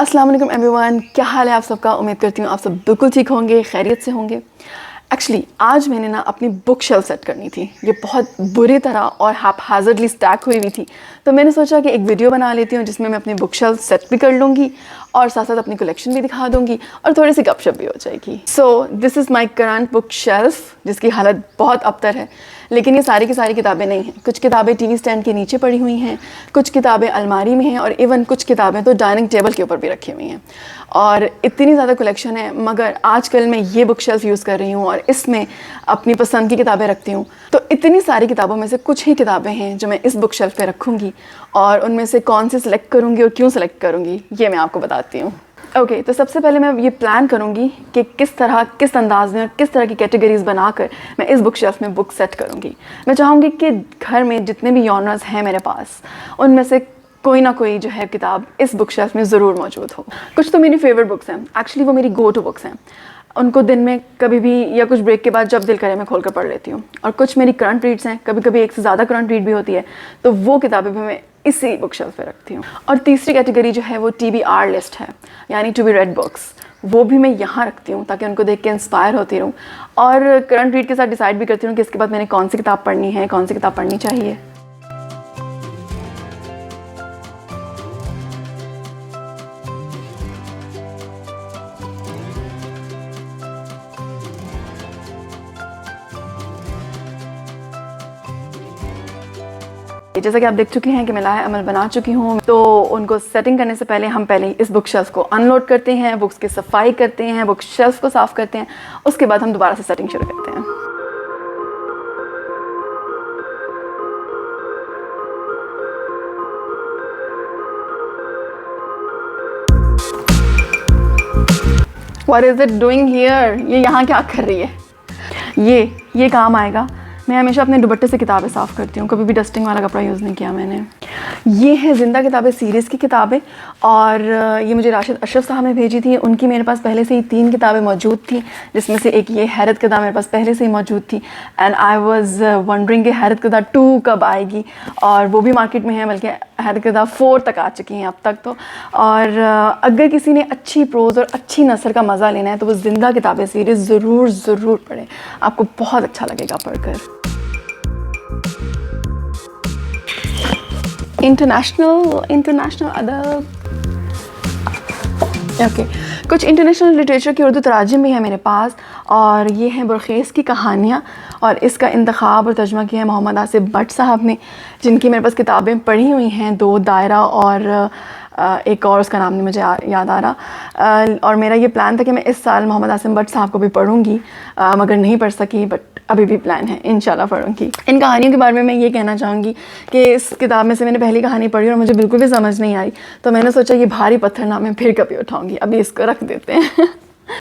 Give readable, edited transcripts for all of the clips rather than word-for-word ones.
अस्सलाम वालेकुम एवरीवन, क्या हाल है आप सबका। उम्मीद करती हूँ आप सब बिल्कुल ठीक होंगे, खैरियत से होंगे। एक्चुअली आज मैंने ना अपनी बुक शेल्फ सेट करनी थी। ये बहुत बुरी तरह और हैप्हाज़र्डली स्टैक हुई थी, तो मैंने सोचा कि एक वीडियो बना लेती हूँ जिसमें मैं अपनी बुक शेल्फ सेट भी कर लूँगी और साथ साथ अपनी कलेक्शन भी दिखा दूँगी और थोड़ी सी गपशप भी हो जाएगी। So this is my current book shelf, जिसकी हालत बहुत अबतर है। लेकिन ये सारी की सारी किताबें नहीं हैं। कुछ किताबें टीवी स्टैंड के नीचे पड़ी हुई हैं, कुछ किताबें अलमारी में हैं और इवन कुछ किताबें तो डाइनिंग टेबल के ऊपर भी रखी हुई हैं। और इतनी ज़्यादा कलेक्शन है, मगर आजकल मैं ये बुक शेल्फ यूज़ कर रही हूँ और इसमें अपनी पसंद की किताबें रखती हूँ। तो इतनी सारी किताबों में से कुछ ही किताबें हैं जो मैं इस बुक शेल्फ पे रखूँगी और उनमें से कौन सी सिलेक्ट करूँगी और क्यों सिलेक्ट करूँगी ये मैं आपको बताती हूँ। ओके, तो सबसे पहले मैं ये प्लान करूँगी कि किस तरह, किस अंदाज में और किस तरह की कैटेगरीज बनाकर मैं इस बुक शेल्फ में बुक सेट करूँगी। मैं चाहूँगी कि घर में जितने भी जॉनर्स हैं मेरे पास, उनमें से कोई ना कोई जो है किताब इस बुक शेल्फ में ज़रूर मौजूद हो। कुछ तो मेरी फेवरेट बुक्स हैं, एक्चुअली वो मेरी गो टू बुक्स हैं। उनको दिन में कभी भी या कुछ ब्रेक के बाद जब दिल करे मैं खोल कर पढ़ लेती हूँ। और कुछ मेरी करंट रीड्स हैं, कभी कभी एक से ज़्यादा करंट रीड भी होती है, तो वो किताबें भी मैं इसी बुक शेल्फ पे रखती हूँ। और तीसरी कैटेगरी जो है वो TBR लिस्ट है, यानी टू बी रेड बुक्स। वो भी मैं यहाँ रखती हूँ ताकि उनको देख के इंस्पायर होती रहूँ और करंट रीड के साथ डिसाइड भी करती हूँ कि इसके बाद मैंने कौन सी किताब पढ़नी है, कौन सी किताब पढ़नी चाहिए। जैसा कि आप देख चुके हैं कि मैं लाहे अमल बना चुकी हूँ, तो उनको सेटिंग करने से पहले हम पहले इस बुक शेल्फ को अनलोड करते हैं, बुक्स की सफाई करते हैं, बुक शेल्फ को साफ़ करते हैं, उसके बाद हम दोबारा से सेटिंग शुरू करते हैं। What is it doing here? ये यहाँ क्या कर रही है? ये काम आएगा। मैं हमेशा अपने दुपट्टे से किताबें साफ़ करती हूँ, कभी भी डस्टिंग वाला कपड़ा यूज़ नहीं किया मैंने। ये है ज़िंदा किताबें सीरीज़ की किताबें और ये मुझे राशिद अशरफ साहब ने भेजी थी। उनकी मेरे पास पहले से ही 3 किताबें मौजूद थी, जिसमें से एक ये हैरत किताब मेरे पास पहले से ही मौजूद थी। एंड आई वाज वंडरिंग कि हैरत किताब 2 कब आएगी, और वो भी मार्केट में है, बल्कि हैरत किताब 4 तक आ चुकी हैं अब तक तो। और अगर किसी ने अच्छी प्रोज़ और अच्छी नसर का मज़ा लेना है तो वो ज़िंदा किताबें सीरीज़ ज़रूर पढ़ें, आपको बहुत अच्छा लगेगा पढ़कर। इंटरनेशनल अदब, ओके। कुछ इंटरनेशनल लिटरेचर की उर्दू तराजिम भी है मेरे पास, और ये हैं बुरखेज़ की कहानियाँ, और इसका इंतखाब और तर्जुमा किया है मोहम्मद आसिफ भट्ट साहब ने, जिनकी मेरे पास किताबें पढ़ी हुई हैं, 2 दायरा और एक और उसका नाम नहीं मुझे याद आ रहा। और मेरा ये प्लान था कि मैं इस साल मोहम्मद आसिफ भट्ट साहब को भी पढ़ूँगी, मगर नहीं पढ़ सकी, बट अभी भी प्लान है, इंशाल्लाह पढ़ूँगी। इन कहानियों के बारे में मैं ये कहना चाहूँगी कि इस किताब में से मैंने पहली कहानी पढ़ी और मुझे बिल्कुल भी समझ नहीं आई, तो मैंने सोचा ये भारी पत्थर ना मैं फिर कभी उठाऊँगी, अभी इसको रख देते हैं।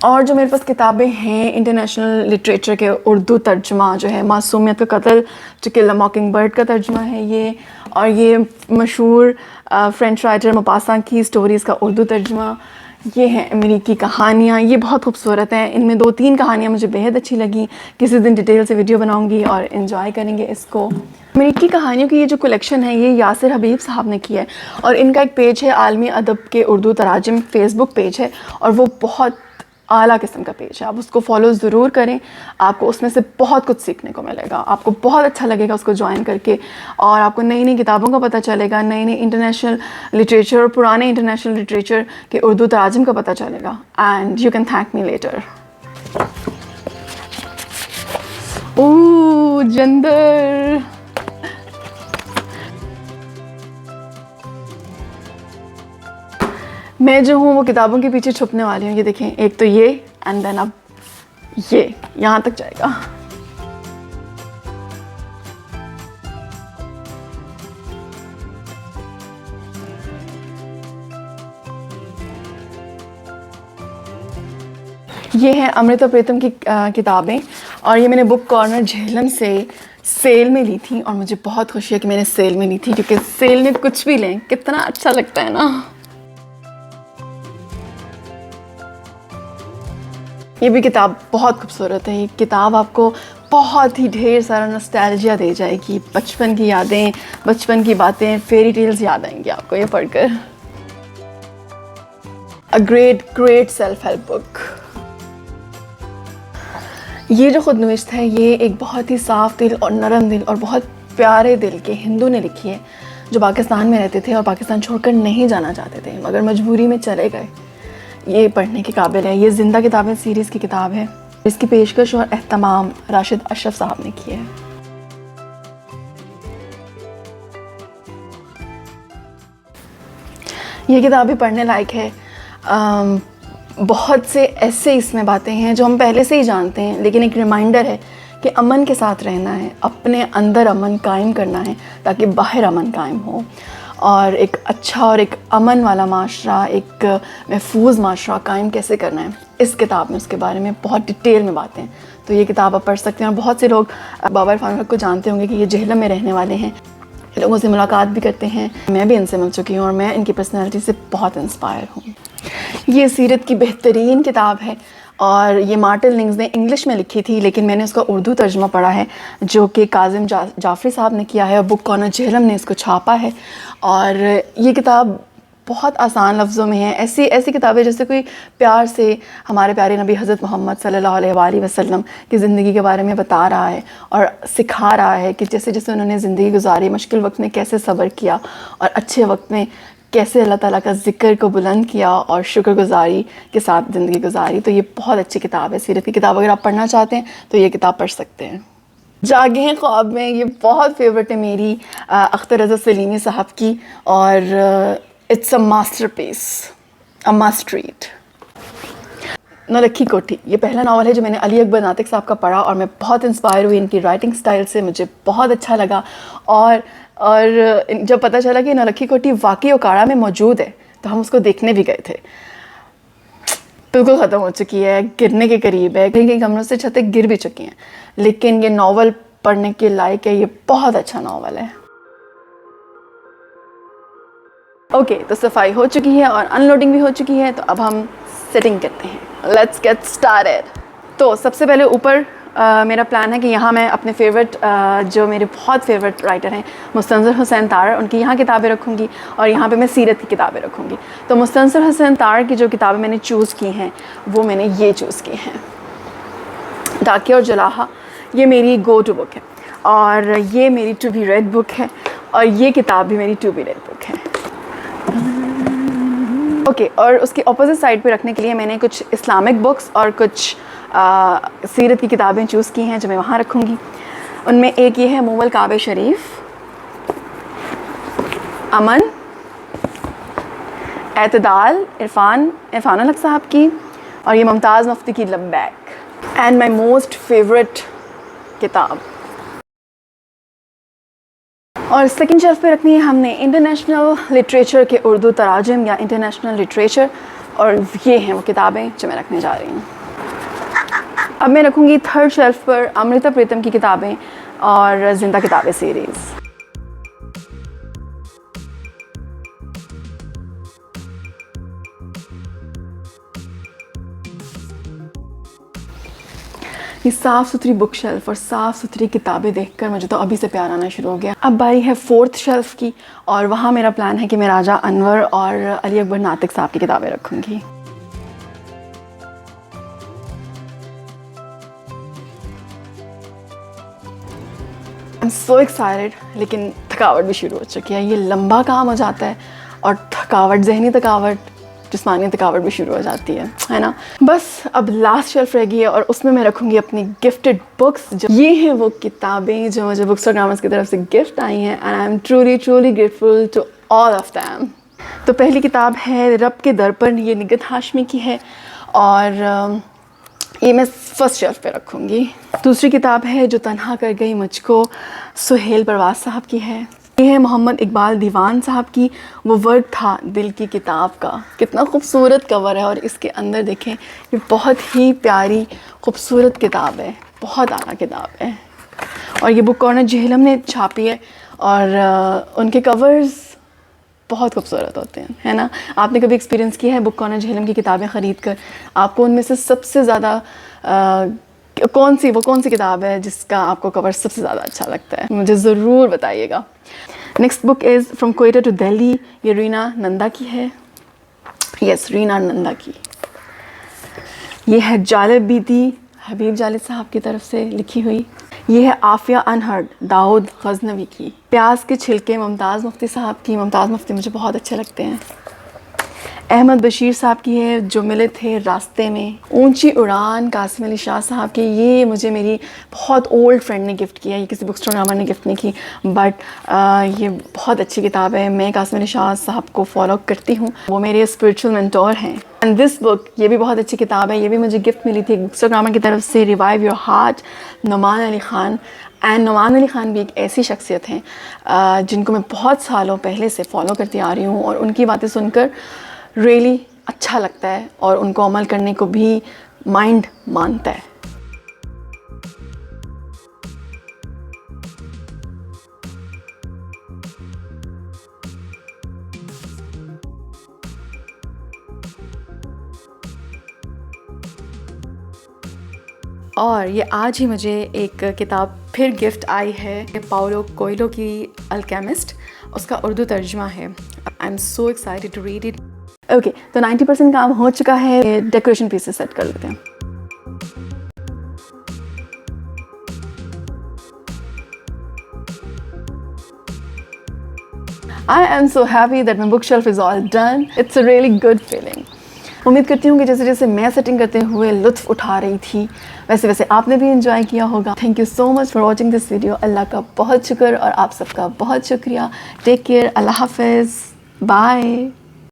और जो मेरे पास किताबें हैं इंटरनेशनल लिटरेचर के उर्दू तर्जुमा, जो है मासूमियत का कत्ल, टू किल अ मॉकिंगबर्ड का तर्जुमा है ये, और ये मशहूर फ्रेंच राइटर मोपासा की स्टोरीज़ का उर्दू तर्जुमा। ये हैं अमेरिकी कहानियाँ, ये बहुत खूबसूरत हैं। इनमें 2-3 कहानियाँ मुझे बेहद अच्छी लगी, किसी दिन डिटेल से वीडियो बनाऊँगी और इन्जॉय करेंगे इसको। अमेरिकी कहानियों की ये जो कलेक्शन है ये यासिर हबीब साहब ने की है, और इनका एक पेज है आलमी अदब के उर्दू तराजिम, फेसबुक पेज है, और वो बहुत आला किस्म का पेज है। आप उसको फॉलो ज़रूर करें, आपको उसमें से बहुत कुछ सीखने को मिलेगा, आपको बहुत अच्छा लगेगा उसको ज्वाइन करके, और आपको नई नई किताबों का पता चलेगा, नई नई इंटरनेशनल लिटरेचर और पुराने इंटरनेशनल लिटरेचर के उर्दू तराजिम का पता चलेगा। And you can thank me later. ओह जंदर, मैं जो हूँ वो किताबों के पीछे छुपने वाली हूँ। ये देखें, एक तो ये, एंड देन अब ये यहाँ तक जाएगा। ये है अमृता प्रीतम की किताबें, और ये मैंने बुक कॉर्नर झेलम से सेल में ली थी, और मुझे बहुत खुशी है कि मैंने सेल में ली थी, क्योंकि सेल में कुछ भी लें कितना अच्छा लगता है ना। ये भी किताब बहुत खूबसूरत है। ये किताब आपको बहुत ही ढेर सारा नॉस्टैल्जिया दे जाएगी, बचपन की यादें, बचपन की बातें, फेरी टेल्स याद आएंगी आपको ये पढ़कर। A great self help book. ये जो खुदनविश्त है ये एक बहुत ही साफ़ दिल और नरम दिल और बहुत प्यारे दिल के हिंदू ने लिखी है, जो पाकिस्तान में रहते थे और पाकिस्तान छोड़कर नहीं जाना चाहते थे मगर मजबूरी में चले गए। ये पढ़ने के काबिल है। ये ज़िंदा किताबें सीरीज़ की किताब है। इसकी पेशकश और एहतमाम राशिद अशरफ साहब ने की है। ये किताब भी पढ़ने लायक है। बहुत से ऐसे इसमें बातें हैं जो हम पहले से ही जानते हैं, लेकिन एक रिमाइंडर है कि अमन के साथ रहना है, अपने अंदर अमन कायम करना है ताकि बाहर अमन कायम हो, और एक अच्छा और एक अमन वाला माशरा, एक महफूज माशरा कायम कैसे करना है। इस किताब में उसके बारे में बहुत डिटेल में बातें हैं। तो ये किताब आप पढ़ सकते हैं। और बहुत से लोग बाबा इरफान हक को जानते होंगे कि ये जेहलम में रहने वाले हैं। लोगों से मुलाकात भी करते हैं, मैं भी इनसे मिल चुकी हूँ और मैं इनकी पर्सनैलिटी से बहुत इंस्पायर हूँ। ये सीरत की बेहतरीन किताब है और ये मार्टिन लिंग्स ने इंग्लिश में लिखी थी, लेकिन मैंने उसका उर्दू तर्जुमा पढ़ा है जो कि काजिम जाफ़री साहब ने किया है और बुक कॉर्नर जेहलम ने इसको छापा है। और ये किताब बहुत आसान लफ्ज़ों में है। ऐसी किताबें जैसे कोई प्यार से हमारे प्यारे नबी हज़रत मोहम्मद सल्लल्लाहु अलैहि वसल्लम की ज़िंदगी के बारे में बता रहा है और सिखा रहा है कि जैसे जैसे उन्होंने ज़िंदगी गुजारी, मुश्किल वक्त में कैसे सब्र किया और अच्छे वक्त में कैसे अल्लाह ताला का ज़िक्र को बुलंद किया और शुक्रगुजारी के साथ ज़िंदगी गुजारी। तो ये बहुत अच्छी किताब है। सीरत की किताब अगर आप पढ़ना चाहते हैं तो ये किताब पढ़ सकते हैं। जागे हैं ख्वाब में, ये बहुत फेवरेट है मेरी, अख्तर रज़ा सलीमी साहब की, और it's a masterpiece, a must read. Naulakhi Kothi ये पहला नावल है जो मैंने अली अकबर नातिक साहब का पढ़ा और मैं बहुत इंस्पायर हुई इनकी राइटिंग स्टाइल से, मुझे बहुत अच्छा लगा। और जब पता चला कि नौलखी कोठी वाकई ओकाड़ा में मौजूद है तो हम उसको देखने भी गए थे। बिल्कुल ख़त्म हो चुकी है, गिरने के करीब है, कहीं कहीं कमरों से छतें गिर भी चुकी हैं, लेकिन ये नावल पढ़ने के लायक है। ये बहुत अच्छा नावल है। ओके, तो सफाई हो चुकी है और अनलोडिंग भी हो चुकी है, तो अब हम सेटिंग करते हैं। Let's get started. तो सबसे पहले ऊपर मेरा प्लान है कि यहाँ मैं अपने फेवरेट जो मेरे बहुत फेवरेट राइटर हैं मुस्तनज़िर हुसैन तार, उनकी यहाँ किताबें रखूँगी और यहाँ पे मैं सीरत की किताबें रखूँगी। तो मुस्तनज़िर हुसैन तार की जो किताबें मैंने चूज़ की हैं वो मैंने ये चूज़ की हैं। डाकिया और जुलाहा ये मेरी गो टू बुक है और ये मेरी टू बी रेड बुक है और ये किताब भी मेरी टू बी रेड बुक है। ओके, और उसकी अपोजिट साइड पे रखने के लिए मैंने कुछ इस्लामिक बुक्स और कुछ सीरत की किताबें चूज़ की हैं जो मैं वहाँ रखूँगी। उनमें एक ये है मुवल काबे शरीफ, अमन, एतदाल इरफान हक साहब की, और ये मुमताज़ मुफ्ती की लब्बैक, एंड माई मोस्ट फेवरेट किताब। और सेकंड शेल्फ पे रखनी है हमने इंटरनेशनल लिटरेचर के उर्दू तराजम या इंटरनेशनल लिटरेचर, और ये हैं वो किताबें जो मैं रखने जा रही हूँ। अब मैं रखूँगी थर्ड शेल्फ पर अमृता प्रीतम की किताबें और ज़िंदा किताबें सीरीज़। ये साफ़ सुथरी बुक शेल्फ और साफ़ सुथरी किताबें देखकर मुझे तो अभी से प्यार आना शुरू हो गया। अब बारी है फोर्थ शेल्फ की और वहाँ मेरा प्लान है कि मैं राजा अनवर और अली अकबर नातिक साहब की किताबें रखूँगी। आई एम सो एक्साइटेड, लेकिन थकावट भी शुरू हो चुकी है। ये लंबा काम हो जाता है और थकावट, जहनी थकावट, जिस्मानी थकावट भी शुरू हो जाती है ना। बस अब लास्ट शेल्फ रह गई है और उसमें मैं रखूँगी अपनी गिफ्टेड बुक्स। ये हैं वो किताबें जो मुझे बुक्स और ग्रामर्स की तरफ से गिफ्ट आई हैं, and I am truly grateful to all of them. तो पहली किताब है रब के दर पर, ये निगत हाशमी की है और ये मैं फर्स्ट शेल्फ पे रखूँगी। दूसरी किताब है जो तन्हा कर गई मुझको, सुहेल परवाज़ साहब की है। ये है मोहम्मद इकबाल दीवान साहब की वो वर्क था दिल की किताब का। कितना खूबसूरत कवर है और इसके अंदर देखें, ये बहुत ही प्यारी खूबसूरत किताब है, बहुत आला किताब है। और ये बुक कॉर्नर जेहलम ने छापी है और उनके कवर्स बहुत खूबसूरत होते हैं, है ना। आपने कभी एक्सपीरियंस किया है बुक कॉर्नर जेहलम की किताबें ख़रीद कर? आपको उनमें से सबसे ज़्यादा कौन सी किताब है जिसका आपको कवर सबसे ज़्यादा अच्छा लगता है? मुझे ज़रूर बताइएगा। Next book is from Quetta to Delhi, ये रीना नंदा की है यस, रीना नंदा की। ये है जालिब बीती, हबीब जालिब साहब की तरफ से लिखी हुई। ये है आफिया अनहर्ड, दाऊद गजनवी की। प्याज के छिलके, मुमताज़ मुफ्ती साहब की। मुमताज़ मुफ्ती मुझे बहुत अच्छे लगते हैं। अहमद बशीर साहब की है, जो मिले थे रास्ते में। ऊंची उड़ान, कासिम अली शाह साहब की। ये मुझे मेरी बहुत ओल्ड फ्रेंड ने गिफ्ट किया, ये किसी बुक स्टोर ने गिफ्ट नहीं की, बट ये बहुत अच्छी किताब है। मैं कासिम अली शाह साहब को फॉलो करती हूँ, वो मेरे स्पिरिचुअल मेंटोर हैं। एंड दिस बुक, ये भी बहुत अच्छी किताब है, ये भी मुझे गिफ्ट मिली थी बुक स्टोर की तरफ से, revive your heart, Nouman Ali Khan. And Nouman Ali Khan भी एक ऐसी शख्सियत हैं जिनको मैं बहुत सालों पहले से फ़ॉलो करती आ रही हूँ, और उनकी बातें सुनकर रियली अच्छा लगता है, और उनको अमल करने को भी माइंड मानता है। और ये आज ही मुझे एक किताब फिर गिफ्ट आई है, पाउलो कोएल्हो की अल्केमिस्ट। उसका उर्दू तर्जुमा है। I am so excited to read it. Okay, तो 90% काम हो चुका है। डेकोरेशन पीसेस सेट कर लेते हैं। I am so happy that my bookshelf is all done. It's a really good feeling. उम्मीद करती हूँ कि जैसे जैसे मैं सेटिंग करते हुए लुत्फ़ उठा रही थी, वैसे वैसे आपने भी इंजॉय किया होगा। Thank you so much for watching this video. Allah का बहुत शुक्र और आप सबका बहुत शुक्रिया। Take care. अल्लाह हाफ़िज़। बाय।